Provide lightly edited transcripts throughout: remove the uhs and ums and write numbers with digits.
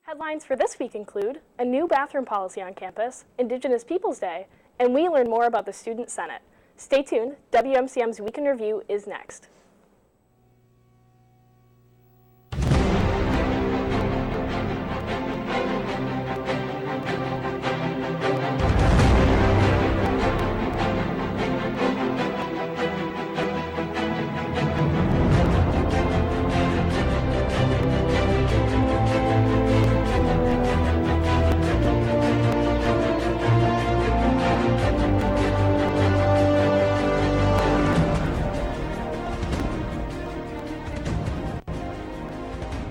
Headlines for this week include a new bathroom policy on campus, Indigenous Peoples Day, and we learn more about the Student Senate. Stay tuned, WMCM's Week in Review is next.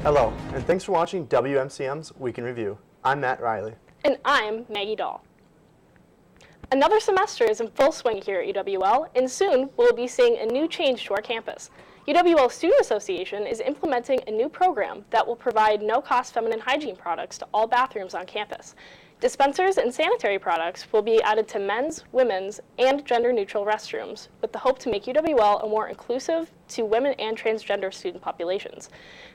Hello, and thanks for watching WMCM's Week in Review. I'm Matt Riley. And I'm Maggie Dahl. Another semester is in full swing here at UWL, and soon we'll be seeing a new change to our campus. UWL Student Association is implementing a new program that will provide no-cost feminine hygiene products to all bathrooms on campus. Dispensers and sanitary products will be added to men's, women's, and gender-neutral restrooms, with the hope to make UWL a more inclusive to women and transgender student populations.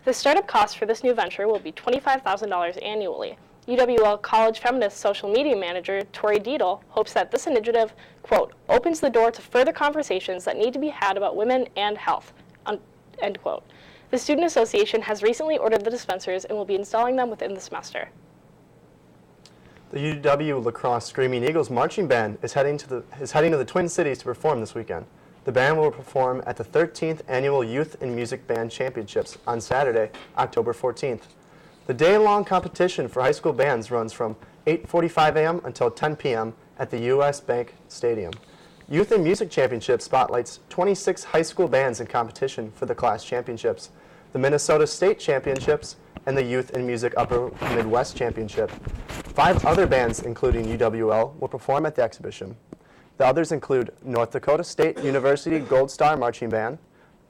The startup cost for this new venture will be $25,000 annually. UWL College Feminist social media manager Tori Deedle hopes that this initiative, quote, opens the door to further conversations that need to be had about women and health, end quote. The Student Association has recently ordered the dispensers and will be installing them within the semester. The UW Lacrosse Screaming Eagles marching band is heading to the Twin Cities to perform this weekend. The band will perform at the 13th Annual Youth and Music Band Championships on Saturday, October 14th. The day-long competition for high school bands runs from 8:45 a.m. until 10 p.m. at the U.S. Bank Stadium. Youth and Music Championship spotlights 26 high school bands in competition for the class championships, the Minnesota State Championships, and the Youth and Music Upper Midwest Championship. 5 other bands, including UWL, will perform at the exhibition. The others include North Dakota State University Gold Star Marching Band,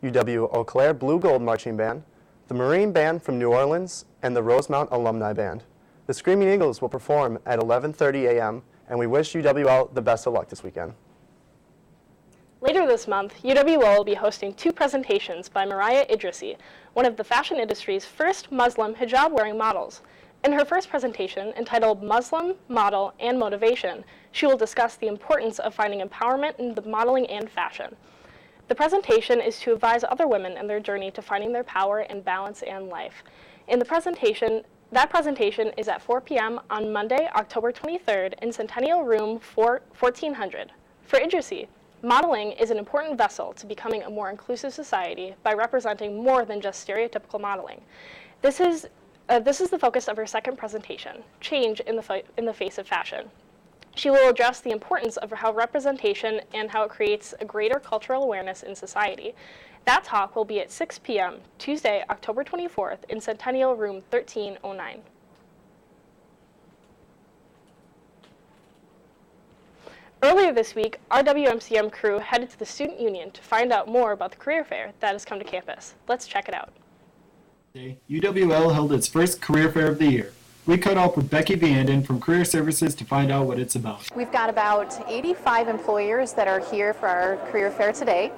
UW Eau Claire Blue Gold Marching Band, the Marine Band from New Orleans, and the Rosemount Alumni Band. The Screaming Eagles will perform at 11:30 a.m., and we wish UWL the best of luck this weekend. Later this month, UWL will be hosting 2 presentations by Mariah Idrissi, one of the fashion industry's first Muslim hijab-wearing models. In her first presentation, entitled Muslim, Model, and Motivation, she will discuss the importance of finding empowerment in the modeling and fashion. The presentation is to advise other women in their journey to finding their power and balance in life. That presentation is at 4 p.m. on Monday, October 23rd in Centennial Room 1400. For Idrissi, modeling is an important vessel to becoming a more inclusive society by representing more than just stereotypical modeling. This is the focus of her second presentation, Change in the Face of Fashion. She will address the importance of how representation and how it creates a greater cultural awareness in society. That talk will be at 6 p.m. Tuesday, October 24th in Centennial Room 1309. Earlier this week, our WMCM crew headed to the Student Union to find out more about the career fair that has come to campus. Let's check it out. UWL held its first career fair of the year. We caught up with Becky Vianden from Career Services to find out what it's about. We've got about 85 employers that are here for our career fair today.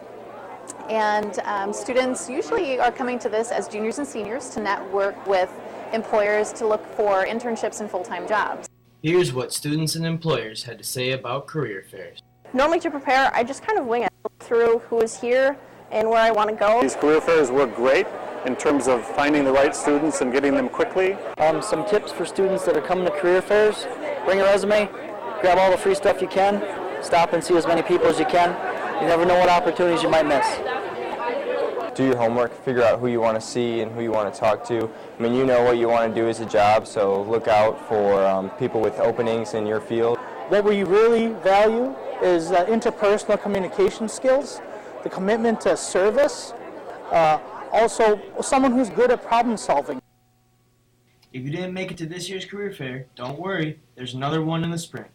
And students usually are coming to this as juniors and seniors to network with employers to look for internships and full-time jobs. Here's what students and employers had to say about career fairs. Normally to prepare, I just kind of wing it, look through who is here and where I want to go. These career fairs work great in terms of finding the right students and getting them quickly. Some tips for students that are coming to career fairs: bring a resume, grab all the free stuff you can, stop and see as many people as you can. You never know what opportunities you might miss. Do your homework, figure out who you want to see and who you want to talk to. I mean, you know what you want to do as a job, so look out for people with openings in your field. What we really value is interpersonal communication skills, the commitment to service, also someone who's good at problem solving. If you didn't make it to this year's career fair, don't worry, there's another one in the spring.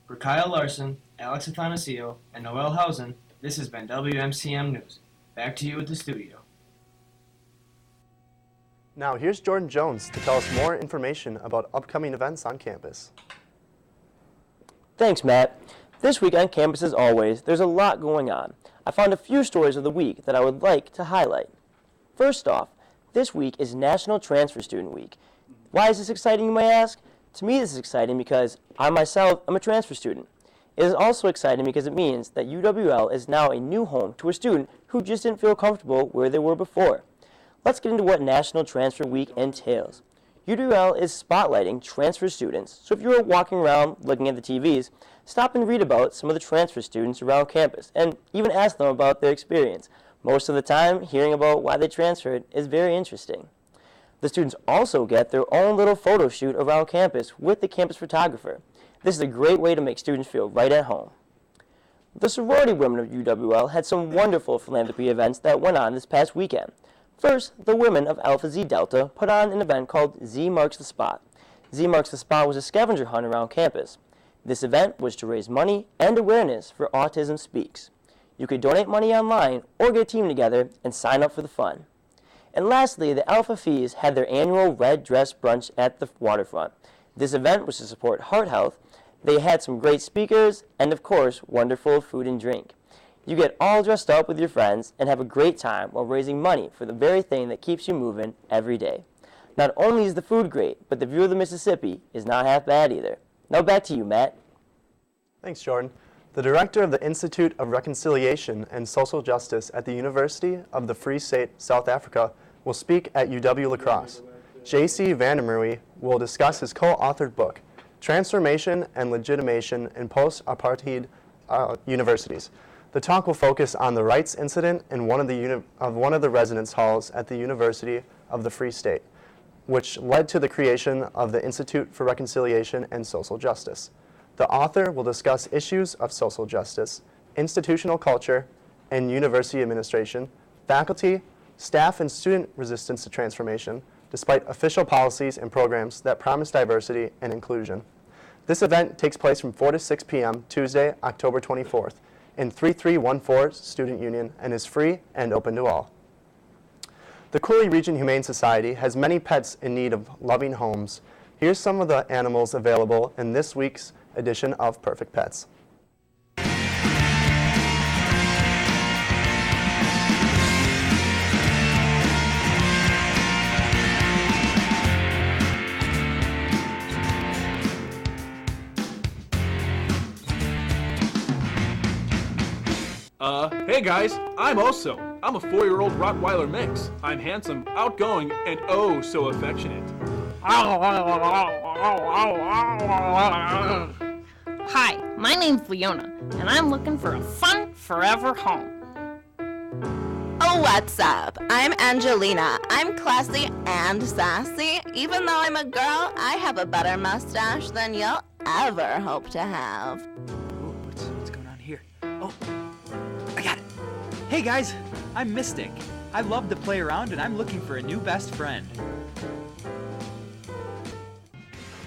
For Kyle Larson, Alex Athanasio, and Noel Hausen, this has been WMCM News. Back to you at the studio. Now here's Jordan Jones to tell us more information about upcoming events on campus. Thanks, Matt. This week on campus, as always, there's a lot going on. I found a few stories of the week that I would like to highlight. First off, this week is National Transfer Student Week. Why is this exciting, you may ask? To me, this is exciting because I myself am a transfer student. It is also exciting because it means that UWL is now a new home to a student who just didn't feel comfortable where they were before. Let's get into what National Transfer Week entails. UWL is spotlighting transfer students, so if you're walking around looking at the TVs, stop and read about some of the transfer students around campus and even ask them about their experience. Most of the time, hearing about why they transferred is very interesting. The students also get their own little photo shoot around campus with the campus photographer. This is a great way to make students feel right at home. The sorority women of UWL had some wonderful philanthropy events that went on this past weekend. First, the women of Alpha Xi Delta put on an event called Z Marks the Spot. Z Marks the Spot was a scavenger hunt around campus. This event was to raise money and awareness for Autism Speaks. You could donate money online or get a team together and sign up for the fun. And lastly, the Alpha Phi's had their annual Red Dress Brunch at the waterfront. This event was to support heart health. They had some great speakers and, of course, wonderful food and drink. You get all dressed up with your friends and have a great time while raising money for the very thing that keeps you moving every day. Not only is the food great, but the view of the Mississippi is not half bad either. Now back to you, Matt. Thanks, Jordan. The director of the Institute of Reconciliation and Social Justice at the University of the Free State, South Africa, will speak at UW La Crosse. J.C. Vandermeer will discuss his co-authored book, Transformation and Legitimation in Post-Apartheid Universities. The talk will focus on the rights incident in one of the residence halls at the University of the Free State, which led to the creation of the Institute for Reconciliation and Social Justice. The author will discuss issues of social justice, institutional culture, and university administration, faculty, staff, and student resistance to transformation, despite official policies and programs that promise diversity and inclusion. This event takes place from 4 to 6 p.m. Tuesday, October 24th, in 3314 Student Union and is free and open to all. The Cooley Region Humane Society has many pets in need of loving homes. Here's some of the animals available in this week's edition of Perfect Pets. Hey guys, I'm a 4-year-old Rottweiler mix. I'm handsome, outgoing, and oh so affectionate. Hi, my name's Leona, and I'm looking for a fun, forever home. Oh, what's up? I'm Angelina. I'm classy and sassy. Even though I'm a girl, I have a better mustache than you'll ever hope to have. What's going on here? Oh, I got it. Hey guys, I'm Mystic. I love to play around and I'm looking for a new best friend.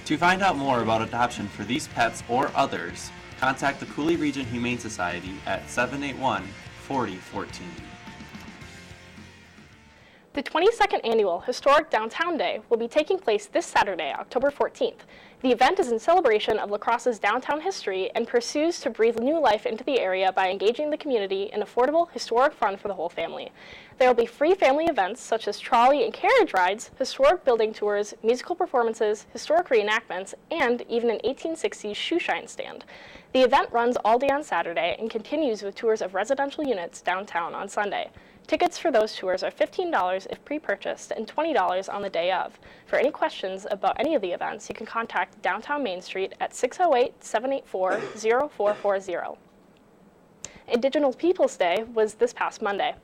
To find out more about adoption for these pets or others, contact the Cooley Region Humane Society at 781-4014. The 22nd Annual Historic Downtown Day will be taking place this Saturday, October 14th. The event is in celebration of La Crosse's downtown history and pursues to breathe new life into the area by engaging the community in affordable, historic fun for the whole family. There will be free family events such as trolley and carriage rides, historic building tours, musical performances, historic reenactments, and even an 1860s shoe shine stand. The event runs all day on Saturday and continues with tours of residential units downtown on Sunday. Tickets for those tours are $15 if pre-purchased and $20 on the day of. For any questions about any of the events, you can contact Downtown Main Street at 608-784-0440. Indigenous Peoples Day was this past Monday.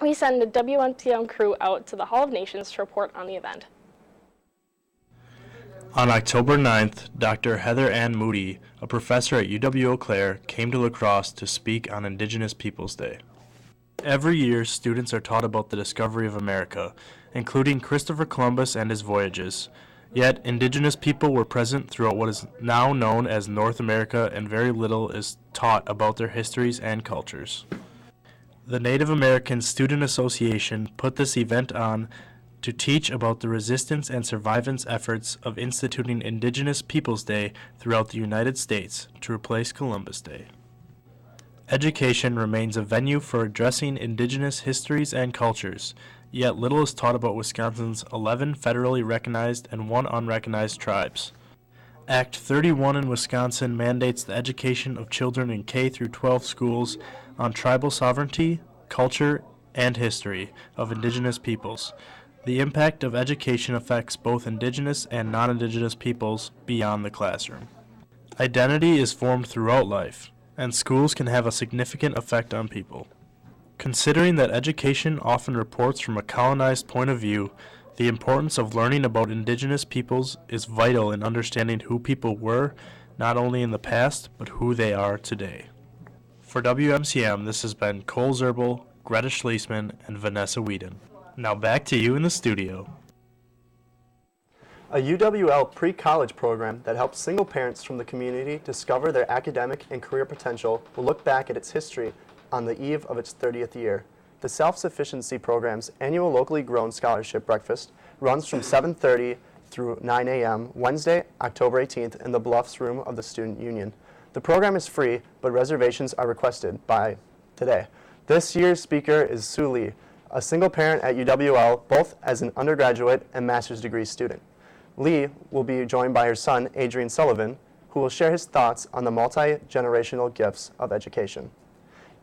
We send the WMCM crew out to the Hall of Nations to report on the event. On October 9th, Dr. Heather Ann Moody, a professor at UW-Eau Claire, came to La Crosse to speak on Indigenous Peoples Day. Every year, students are taught about the discovery of America, including Christopher Columbus and his voyages. Yet, indigenous people were present throughout what is now known as North America, and very little is taught about their histories and cultures. The Native American Student Association put this event on to teach about the resistance and survivance efforts of instituting Indigenous Peoples Day throughout the United States to replace Columbus Day. Education remains a venue for addressing indigenous histories and cultures. yet little is taught about Wisconsin's 11 federally recognized and 1 unrecognized tribes. Act 31 in Wisconsin mandates the education of children in K through 12 schools on tribal sovereignty, culture, and history of indigenous peoples. The impact of education affects both indigenous and non-indigenous peoples beyond the classroom. Identity is formed throughout life, and schools can have a significant effect on people. Considering that education often reports from a colonized point of view, the importance of learning about indigenous peoples is vital in understanding who people were, not only in the past, but who they are today. For WMCM, this has been Cole Zerbel, Greta Schliessman, and Vanessa Whedon. Now back to you in the studio. A UWL pre-college program that helps single parents from the community discover their academic and career potential will look back at its history on the eve of its 30th year. The Self-Sufficiency Program's annual locally grown scholarship breakfast runs from 7:30 through 9 a.m. Wednesday, October 18th in the Bluffs room of the Student Union. The program is free, but reservations are requested by today. This year's speaker is Sue Lee, a single parent at UWL, both as an undergraduate and master's degree student. Lee will be joined by her son, Adrian Sullivan, who will share his thoughts on the multi-generational gifts of education.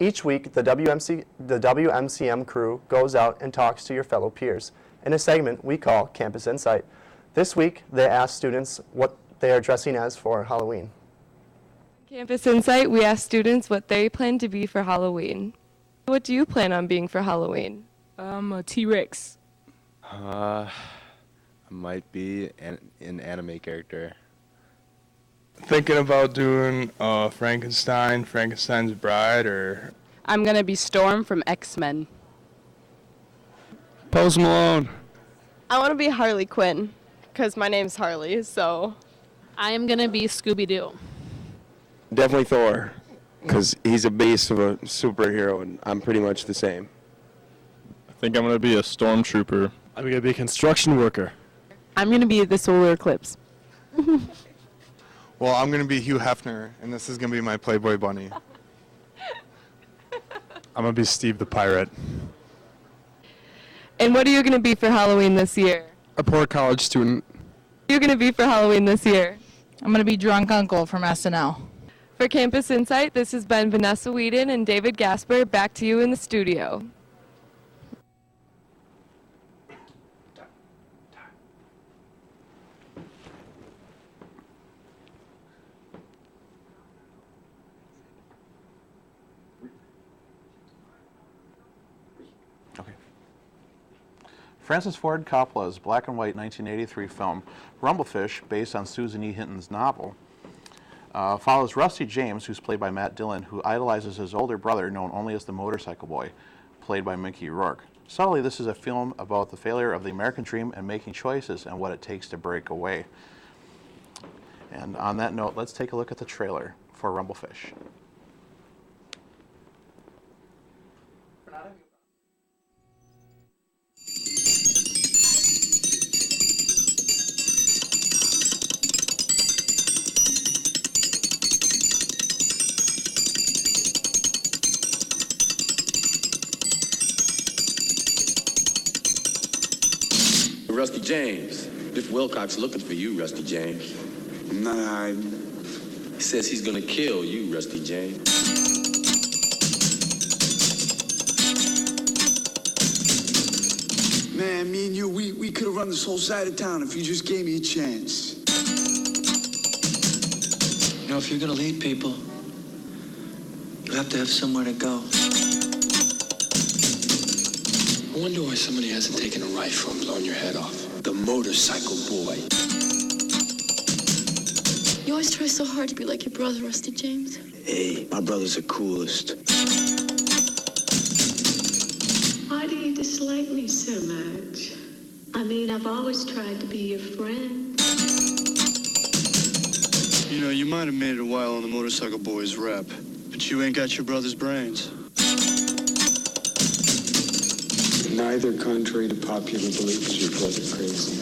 Each week, the WMCM crew goes out and talks to your fellow peers in a segment we call Campus Insight. This week, they ask students what they are dressing as for Halloween. Campus Insight, we ask students what they plan to be for Halloween. What do you plan on being for Halloween? A T-Rex. I might be an anime character. Thinking about doing Frankenstein's Bride, or... I'm going to be Storm from X-Men. Post Malone. I want to be Harley Quinn, because my name's Harley, so... I am going to be Scooby-Doo. Definitely Thor, because he's a beast of a superhero, and I'm pretty much the same. I think I'm going to be a stormtrooper. I'm going to be a construction worker. I'm going to be the solar eclipse. Well, I'm going to be Hugh Hefner, and this is going to be my Playboy bunny. I'm going to be Steve the Pirate. And what are you going to be for Halloween this year? A poor college student. What are you going to be for Halloween this year? I'm going to be Drunk Uncle from SNL. For Campus Insight, this has been Vanessa Whedon and David Gasper. Back to you in the studio. Francis Ford Coppola's black and white 1983 film Rumblefish, based on Susan E. Hinton's novel, follows Rusty James, who's played by Matt Dillon, who idolizes his older brother, known only as the Motorcycle Boy, played by Mickey Rourke. Subtly, this is a film about the failure of the American dream and making choices and what it takes to break away. And on that note, let's take a look at the trailer for Rumblefish. Rusty James. Biff Wilcox looking for you, Rusty James. I'm not hiding. He says he's gonna kill you, Rusty James. Man, me and you, we could have run this whole side of town if you just gave me a chance. You know, if you're gonna lead people, you have to have somewhere to go. I wonder why somebody hasn't taken a rifle and blown your head off. The Motorcycle Boy. You always try so hard to be like your brother, Rusty James. Hey, my brother's the coolest. Why do you dislike me so much? I mean, I've always tried to be your friend. You know, you might have made it a while on the Motorcycle Boy's rep, but you ain't got your brother's brains. Neither contrary to popular belief is your brother crazy.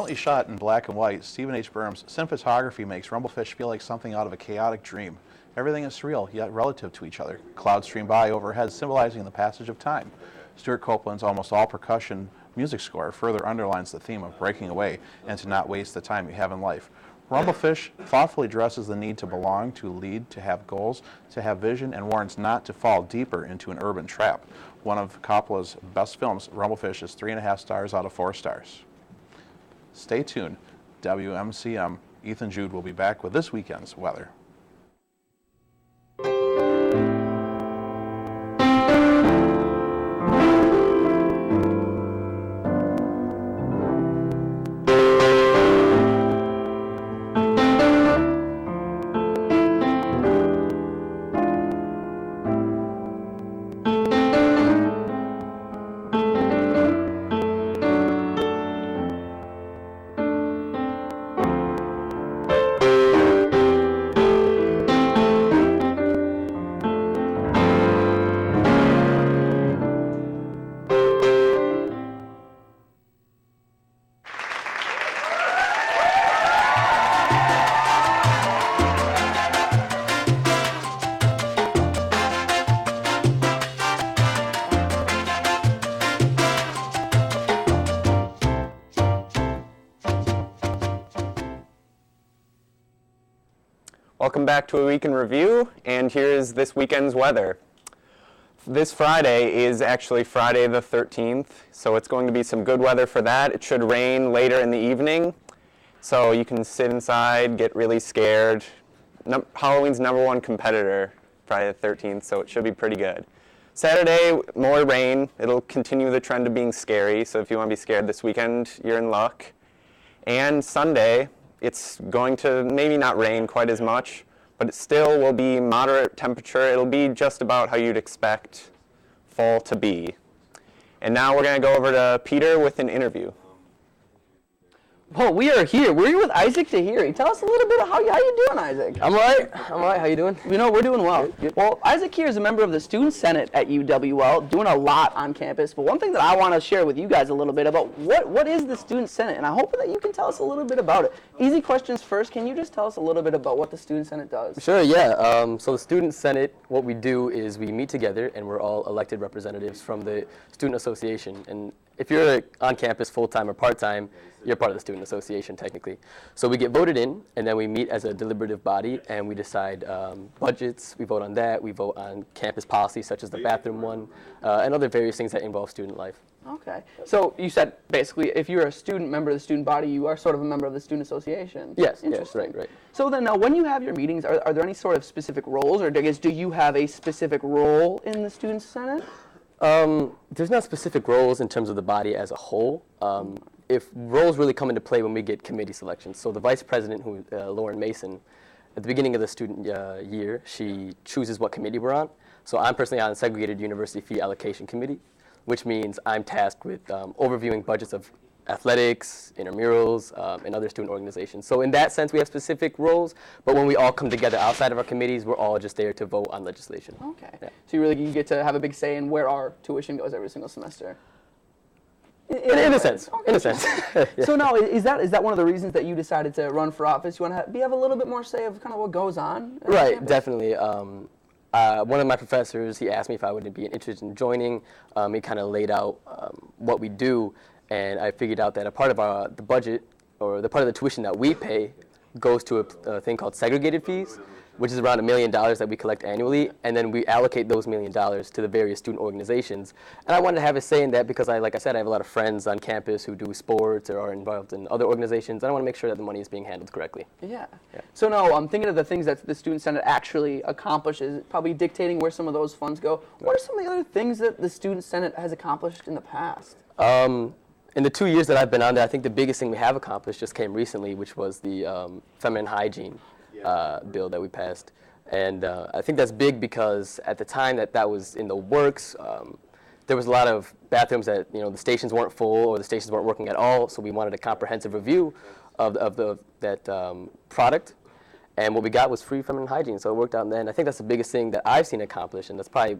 Brilliantly shot in black and white, Stephen H. Burns' cinematography makes Rumblefish feel like something out of a chaotic dream. Everything is surreal, yet relative to each other. Clouds stream by overhead, symbolizing the passage of time. Stuart Copeland's almost all percussion music score further underlines the theme of breaking away and to not waste the time you have in life. Rumblefish thoughtfully addresses the need to belong, to lead, to have goals, to have vision, and warns not to fall deeper into an urban trap. One of Coppola's best films, Rumblefish is 3.5 stars out of 4 stars. Stay tuned. WMCM Ethan Jude will be back with this weekend's weather. Welcome back to A Week in Review, and here's this weekend's weather. This Friday is actually Friday the 13th, so it's going to be some good weather for that. It should rain later in the evening, so you can sit inside, get really scared. Halloween's #1 competitor, Friday the 13th, so it should be pretty good. Saturday, more rain. It'll continue the trend of being scary, so if you want to be scared this weekend, you're in luck. And Sunday, it's going to maybe not rain quite as much, but it still will be moderate temperature. It'll be just about how you'd expect fall to be. And now we're going to go over to Peter with an interview. Well, we are here. We're here with Isaac Tahiri. Tell us a little bit of how you doing, Isaac? I'm all right. How you doing? You know, we're doing well. Good. Well, Isaac here is a member of the Student Senate at UWL, doing a lot on campus. But one thing that I want to share with you guys a little bit about what is the Student Senate, and I hope that you can tell us a little bit about it. Easy questions first. Can you just tell us a little bit about what the Student Senate does? Sure, yeah. So the Student Senate, what we do is we meet together, and we're all elected representatives from the Student Association. And if you're on campus full-time or part-time, you're part of the Student Association, technically. So we get voted in, and then we meet as a deliberative body, and we decide budgets. We vote on that. We vote on campus policies, such as the bathroom one, and other various things that involve student life. Okay. So you said, basically, if you're a student member of the student body, you are sort of a member of the Student Association. Yes, Interesting. yes, right. So then now, when you have your meetings, are there any sort of specific roles, or I guess, do you have a specific role in the Student Senate? There's not specific roles in terms of the body as a whole. If roles really come into play when we get committee selections. So the vice president, who Lauren Mason, at the beginning of the student year, she chooses what committee we're on. So I'm personally on the Segregated University Fee Allocation Committee, which means I'm tasked with overviewing budgets of athletics, intramurals, and other student organizations. So in that sense, we have specific roles, but when we all come together outside of our committees, we're all just there to vote on legislation. Okay. Yeah. So you get to have a big say in where our tuition goes every single semester. In a sense. Okay. In a sense. Yeah. So now, is that one of the reasons that you decided to run for office? You want to have a little bit more say of kind of what goes on? Right, campus? definitely. One of my professors, he asked me if I would be interested in joining. He kind of laid out what we do, and I figured out that a part of the budget, or the part of the tuition that we pay, goes to a thing called segregated fees, which is around $1 million that we collect annually, and then we allocate those $1 million to the various student organizations. And I wanted to have a say in that because, like I said, I have a lot of friends on campus who do sports or are involved in other organizations, and I want to make sure that the money is being handled correctly. Yeah. So now I'm thinking of the things that the Student Senate actually accomplishes, probably dictating where some of those funds go. What are some of the other things that the Student Senate has accomplished in the past? In the 2 years that I've been on there, I think the biggest thing we have accomplished just came recently, which was the feminine hygiene bill that we passed. And I think that's big because at the time that was in the works, there was a lot of bathrooms that, the stations weren't full or the stations weren't working at all, so we wanted a comprehensive review of that product. And what we got was free feminine hygiene, so it worked out then. I think that's the biggest thing that I've seen accomplished, and that's probably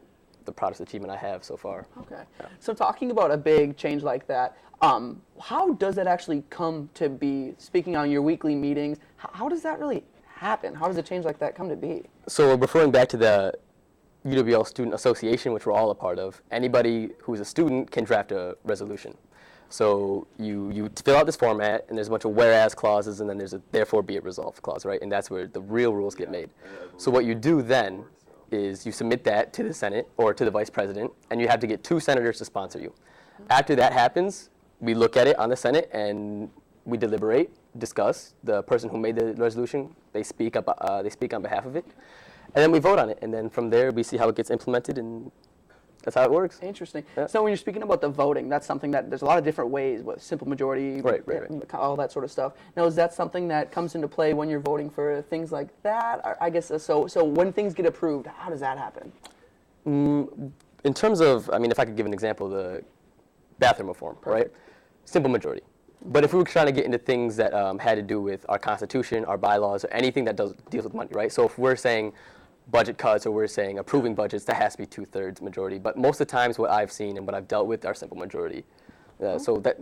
the proudest achievement I have so far. Okay. So talking about a big change like that, how does that actually come to be? Speaking on your weekly meetings, how does that really happen? How does a change like that come to be? So referring back to the UWL Student Association, which we're all a part of, anybody who's a student can draft a resolution. So you fill out this format, and there's a bunch of whereas clauses, and then there's a therefore be it resolved clause, right? And that's where the real rules get made. So what you do then is you submit that to the Senate or to the Vice President, and you have to get 2 senators to sponsor you. After that happens, we look at it on the Senate, and we deliberate, discuss. The person who made the resolution, they speak on behalf of it, and then we vote on it. And then from there, we see how it gets implemented, and that's how it works. Interesting. Yeah. So when you're speaking about the voting, that's something that there's a lot of different ways, with simple majority, right. all that sort of stuff. Now, is that something that comes into play when you're voting for things like that? Or I guess so when things get approved, how does that happen? In terms of, I mean, if I could give an example, the bathroom reform, right? Simple majority. But if we were trying to get into things that had to do with our Constitution, our bylaws, or anything that deals with money, right? So if we're saying budget cuts or we're saying approving budgets, that has to be 2/3 majority. But most of the times what I've seen and what I've dealt with are simple majority. So that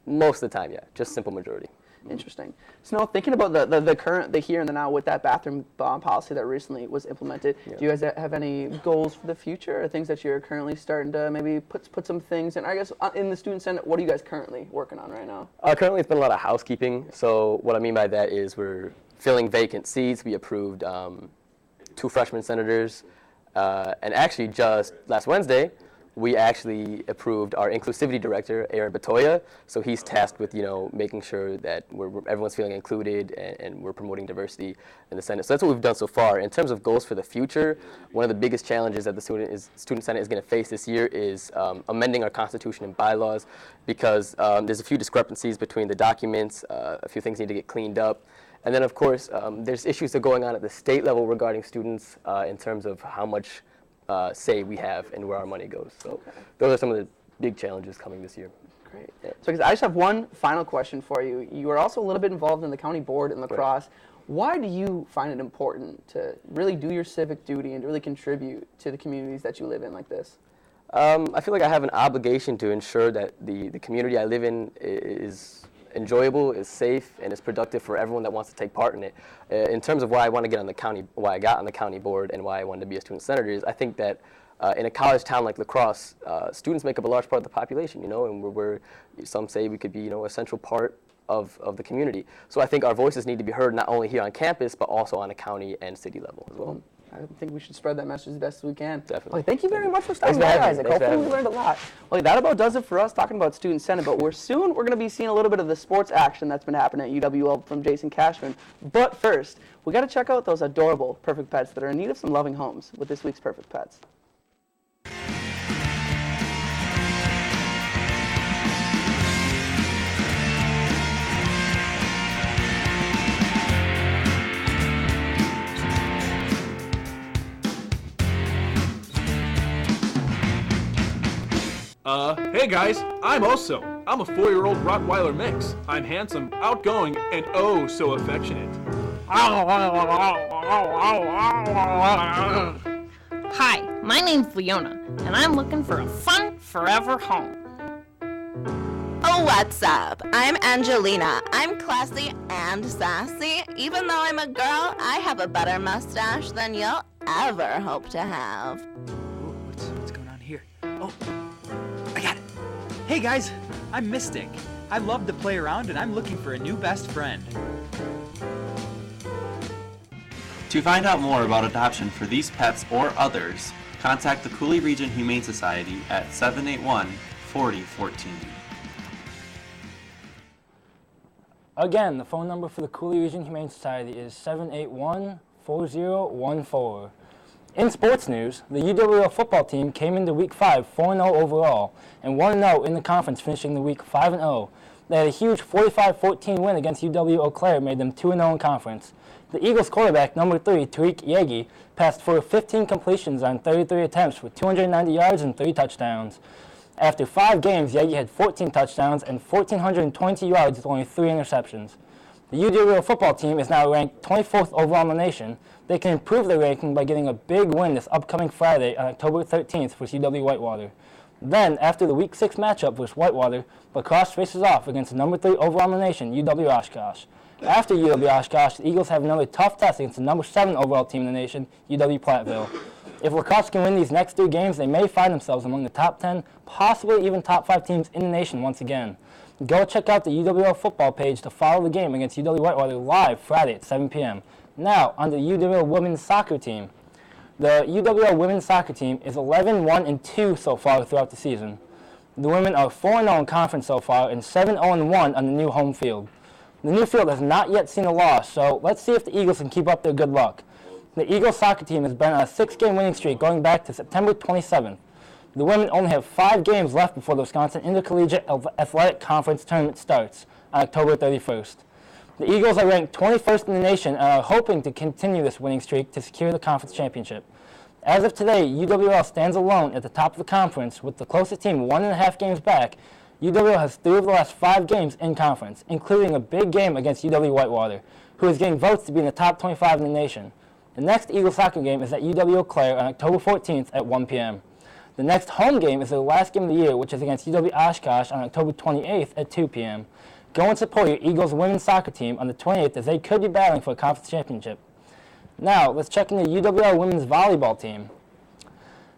most of the time, yeah, just simple majority. Interesting. So now thinking about the here and the now with that bathroom policy that recently was implemented, do you guys have any goals for the future or things that you're currently starting to maybe put some things in? I guess in the Student Senate, what are you guys currently working on right now? Currently it's been a lot of housekeeping. So what I mean by that is we're filling vacant seats. We approved 2 freshman senators, and actually just last Wednesday, we actually approved our inclusivity director, Aaron Batoya. So he's tasked with, making sure that everyone's feeling included and we're promoting diversity in the Senate. So that's what we've done so far. In terms of goals for the future, one of the biggest challenges that the Student Senate is going to face this year is amending our Constitution and bylaws, because there's a few discrepancies between the documents, a few things need to get cleaned up. And then, of course, there's issues that are going on at the state level regarding students in terms of how much say we have and where our money goes. So those are some of the big challenges coming this year. Great. Yeah. So I just have one final question for you. You are also a little bit involved in the county board in La Crosse. Why do you find it important to really do your civic duty and to really contribute to the communities that you live in like this? I feel like I have an obligation to ensure that the community I live in is enjoyable, is safe, and is productive for everyone that wants to take part in it. In terms of why I want to get on the county, why I got on the county board, and why I wanted to be a student senator is I think that in a college town like La Crosse, students make up a large part of the population, and we're some say we could be, a central part of the community. So I think our voices need to be heard not only here on campus, but also on a county and city level as well. I think we should spread that message as best as we can. Definitely. Well, thank you very much for stopping by, Isaac. Hopefully we learned a lot. Well, that about does it for us talking about Student Senate, but we're going to be seeing a little bit of the sports action that's been happening at UWL from Jason Cashman. But first, we got to check out those adorable Perfect Pets that are in need of some loving homes with this week's Perfect Pets. Hey guys, I'm a 4-year-old Rottweiler mix. I'm handsome, outgoing, and oh so affectionate. Hi, my name's Leona, and I'm looking for a fun, forever home. Oh, what's up? I'm Angelina. I'm classy and sassy. Even though I'm a girl, I have a better mustache than you'll ever hope to have. What's going on here? Oh, I got it. Hey guys, I'm Mystic. I love to play around and I'm looking for a new best friend. To find out more about adoption for these pets or others, contact the Cooley Region Humane Society at 781-4014. Again, the phone number for the Cooley Region Humane Society is 781-4014. In sports news, the UWL football team came into Week 5 4-0 overall and 1-0 in the conference, finishing the week 5-0. They had a huge 45-14 win against UW Eau Claire, made them 2-0 in conference. The Eagles quarterback, number 3, Tariq Yagi, passed for 15 completions on 33 attempts with 290 yards and 3 touchdowns. After 5 games, Yagi had 14 touchdowns and 1,422 yards with only 3 interceptions. The UWL football team is now ranked 24th overall in the nation. They can improve their ranking by getting a big win this upcoming Friday on October 13th versus UW Whitewater. Then, after the Week 6 matchup versus Whitewater, lacrosse faces off against the number 3 overall in the nation, UW Oshkosh. After UW Oshkosh, the Eagles have another tough test against the number 7 overall team in the nation, UW Platteville. If lacrosse can win these next 3 games, they may find themselves among the top 10, possibly even top 5 teams in the nation once again. Go check out the UWL football page to follow the game against UW Whitewater live Friday at 7 p.m. Now, on the UWL women's soccer team. The UWL women's soccer team is 11-1-2 so far throughout the season. The women are 4-0 in conference so far and 7-0-1 on the new home field. The new field has not yet seen a loss, so let's see if the Eagles can keep up their good luck. The Eagles soccer team has been on a 6-game winning streak going back to September 27th. The women only have 5 games left before the Wisconsin Intercollegiate Athletic Conference tournament starts on October 31st. The Eagles are ranked 21st in the nation and are hoping to continue this winning streak to secure the conference championship. As of today, UWL stands alone at the top of the conference with the closest team 1.5 games back. UWL has 3 of the last 5 games in conference, including a big game against UW Whitewater, who is getting votes to be in the top 25 in the nation. The next Eagles soccer game is at UW Eau Claire on October 14th at 1 p.m. The next home game is their last game of the year, which is against UW Oshkosh on October 28th at 2 p.m. Go and support your Eagles women's soccer team on the 28th as they could be battling for a conference championship. Now, let's check in the UWL women's volleyball team.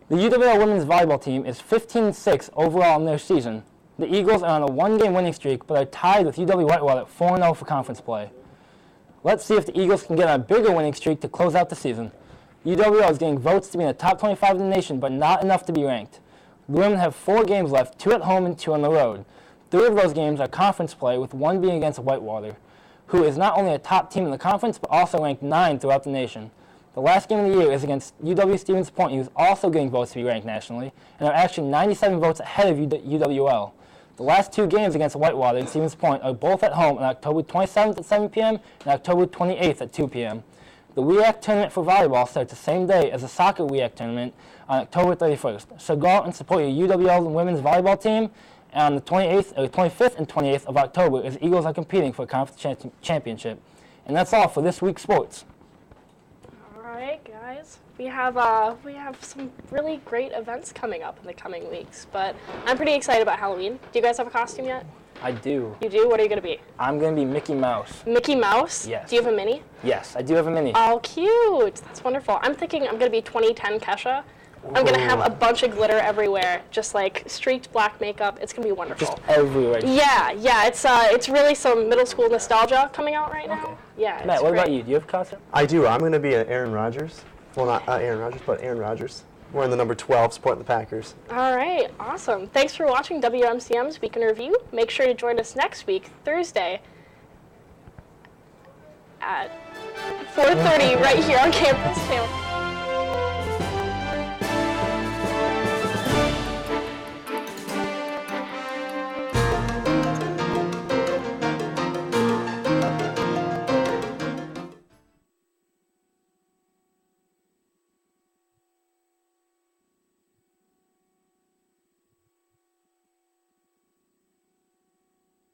The UWL women's volleyball team is 15-6 overall in their season. The Eagles are on a 1-game winning streak, but are tied with UW Whitewater at 4-0 for conference play. Let's see if the Eagles can get on a bigger winning streak to close out the season. UWL is getting votes to be in the top 25 in the nation, but not enough to be ranked. The women have 4 games left, 2 at home and 2 on the road. 3 of those games are conference play, with 1 being against Whitewater, who is not only a top team in the conference, but also ranked 9 throughout the nation. The last game of the year is against UW Stevens Point, who is also getting votes to be ranked nationally, and are actually 97 votes ahead of UWL. The last 2 games against Whitewater and Stevens Point are both at home on October 27th at 7 p.m. and October 28th at 2 p.m. The WEAC tournament for volleyball starts the same day as the soccer WEAC tournament on October 31st. So go out and support your UWL women's volleyball team on the 25th and 28th of October as Eagles are competing for a conference championship. And that's all for this week's sports. All right, guys. We have some really great events coming up in the coming weeks, but I'm pretty excited about Halloween. Do you guys have a costume yet? I do. You do? What are you going to be? I'm going to be Mickey Mouse. Mickey Mouse? Yes. Do you have a mini? Yes, I do have a mini. Oh, cute. That's wonderful. I'm thinking I'm going to be 2010 Kesha. I'm going to have a bunch of glitter everywhere, just like streaked black makeup. It's going to be wonderful. Just everywhere. Yeah. It's really some middle school nostalgia coming out right now. Okay. Yeah. Matt, what about you? Do you have a costume? I do. I'm going to be an Aaron Rodgers. Well, not Aaron Rodgers, but Aaron Rodgers. Wearing the number 12, supporting the Packers. All right, awesome. Thanks for watching WMCM's Week in Review. Make sure to join us next week, Thursday, at 4:30 right here on campus.